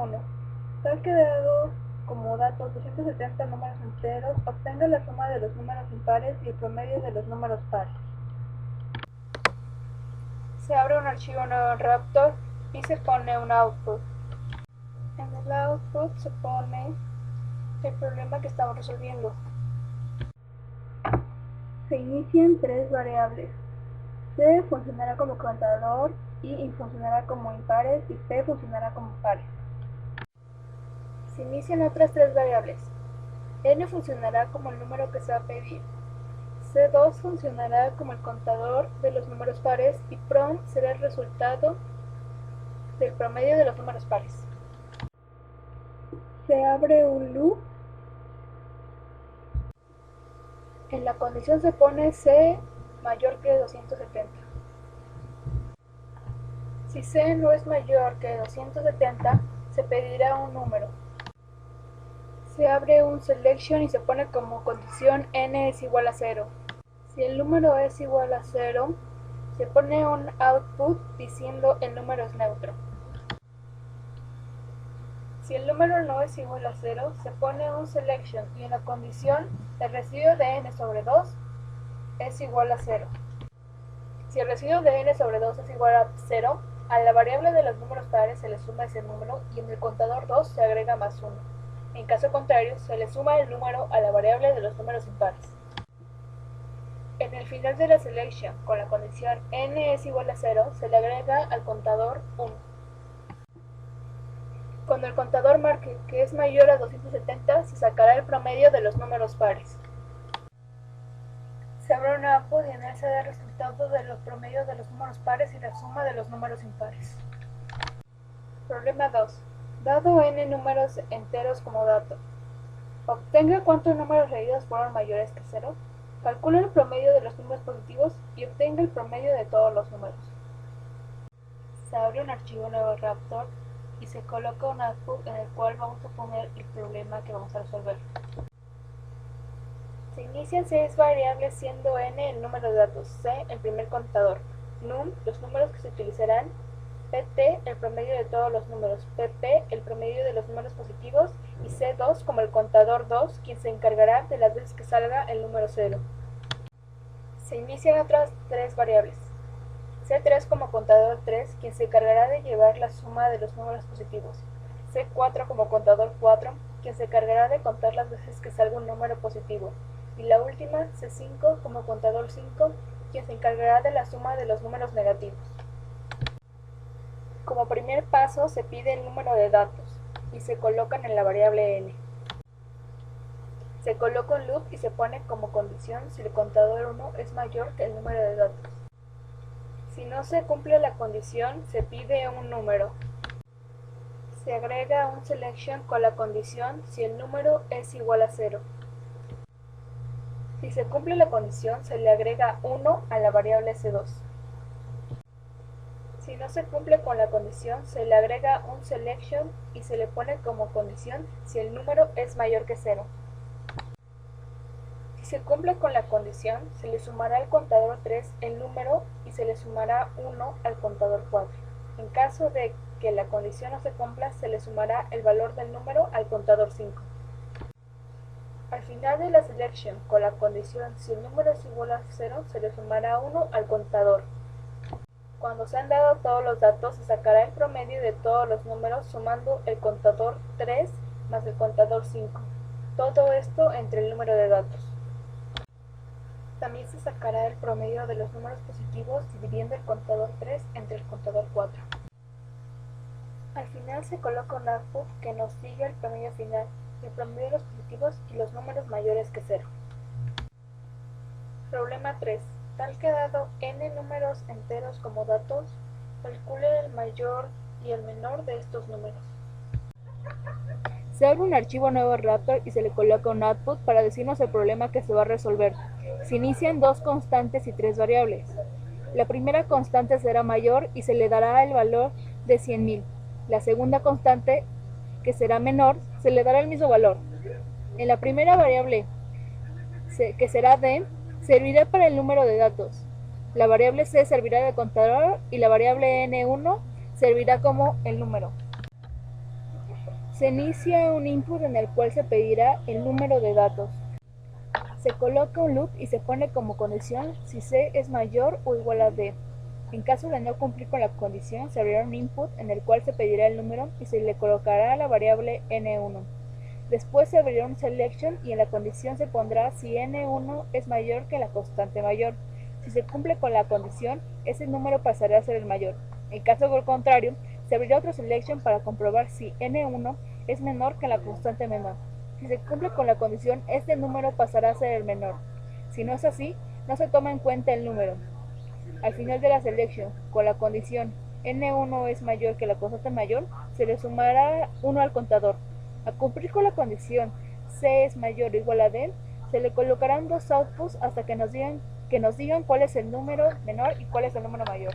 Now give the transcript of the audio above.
1. Tal que dado como datos 270 números enteros, obtenga la suma de los números impares y el promedio de los números pares. Se abre un archivo nuevo en Raptor y se pone un output. En el output se pone el problema que estamos resolviendo. Se inician tres variables. C funcionará como contador, I funcionará como impares y P funcionará como pares. Se inician otras tres variables. N funcionará como el número que se va a pedir. C2 funcionará como el contador de los números pares y prom será el resultado del promedio de los números pares. Se abre un loop. En la condición se pone C mayor que 270. Si C no es mayor que 270, se pedirá un número. Se abre un selection y se pone como condición n es igual a 0. Si el número es igual a 0, se pone un output diciendo el número es neutro. Si el número no es igual a 0, se pone un selection y en la condición el residuo de n sobre 2 es igual a 0. Si el residuo de n sobre 2 es igual a 0, a la variable de los números pares se le suma ese número y en el contador 2 se agrega más 1. En caso contrario, se le suma el número a la variable de los números impares. En el final de la selection, con la condición n es igual a 0, se le agrega al contador 1. Cuando el contador marque que es mayor a 270, se sacará el promedio de los números pares. Se abre un output y en él se da el resultado de los promedios de los números pares y la suma de los números impares. Problema 2. Dado n números enteros como dato, obtenga cuántos números reídos fueron mayores que 0, calcule el promedio de los números positivos y obtenga el promedio de todos los números. Se abre un archivo nuevo Raptor y se coloca un output en el cual vamos a poner el problema que vamos a resolver. Se inician 6 variables siendo n el número de datos, c el primer contador, num los números que se utilizarán, pt el promedio de todos los números, pp el promedio de los números positivos y c2 como el contador 2, quien se encargará de las veces que salga el número 0. Se inician otras 3 variables. C3 como contador 3, quien se encargará de llevar la suma de los números positivos. C4 como contador 4, quien se encargará de contar las veces que salga un número positivo. Y la última, C5 como contador 5, quien se encargará de la suma de los números negativos. Como primer paso se pide el número de datos y se colocan en la variable n. Se coloca un loop y se pone como condición si el contador 1 es mayor que el número de datos. Si no se cumple la condición, se pide un número. Se agrega un selection con la condición si el número es igual a 0. Si se cumple la condición, se le agrega 1 a la variable C2. Si no se cumple con la condición, se le agrega un selection y se le pone como condición si el número es mayor que 0. Si se cumple con la condición, se le sumará al contador 3 el número y se le sumará 1 al contador 4. En caso de que la condición no se cumpla, se le sumará el valor del número al contador 5. Al final de la selection, con la condición si el número es igual a 0, se le sumará 1 al contador. Cuando se han dado todos los datos, se sacará el promedio de todos los números sumando el contador 3 más el contador 5. Todo esto entre el número de datos. También se sacará el promedio de los números positivos dividiendo el contador 3 entre el contador 4. Al final se coloca un output que nos diga el promedio final, el promedio de los positivos y los números mayores que 0. Problema 3. Tal que dado n números enteros como datos, calcule el mayor y el menor de estos números. Se abre un archivo nuevo Raptor y se le coloca un output para decirnos el problema que se va a resolver. Se inician 2 constantes y 3 variables. La primera constante será mayor y se le dará el valor de 100.000. La segunda constante, que será menor, se le dará el mismo valor. En la primera variable, que será d, servirá para el número de datos. La variable c servirá de contador y la variable n1 servirá como el número. Se inicia un input en el cual se pedirá el número de datos. Se coloca un loop y se pone como condición si C es mayor o igual a D. En caso de no cumplir con la condición, se abrirá un input en el cual se pedirá el número y se le colocará la variable n1. Después se abrirá un selection y en la condición se pondrá si n1 es mayor que la constante mayor. Si se cumple con la condición, ese número pasará a ser el mayor. En caso contrario, se abrirá otro selection para comprobar si n1 es menor que la constante menor. Si se cumple con la condición, este número pasará a ser el menor. Si no es así, no se toma en cuenta el número. Al final de la selection, con la condición n1 es mayor que la constante mayor, se le sumará 1 al contador. Al cumplir con la condición C es mayor o igual a D, se le colocarán dos outputs hasta que nos digan cuál es el número menor y cuál es el número mayor.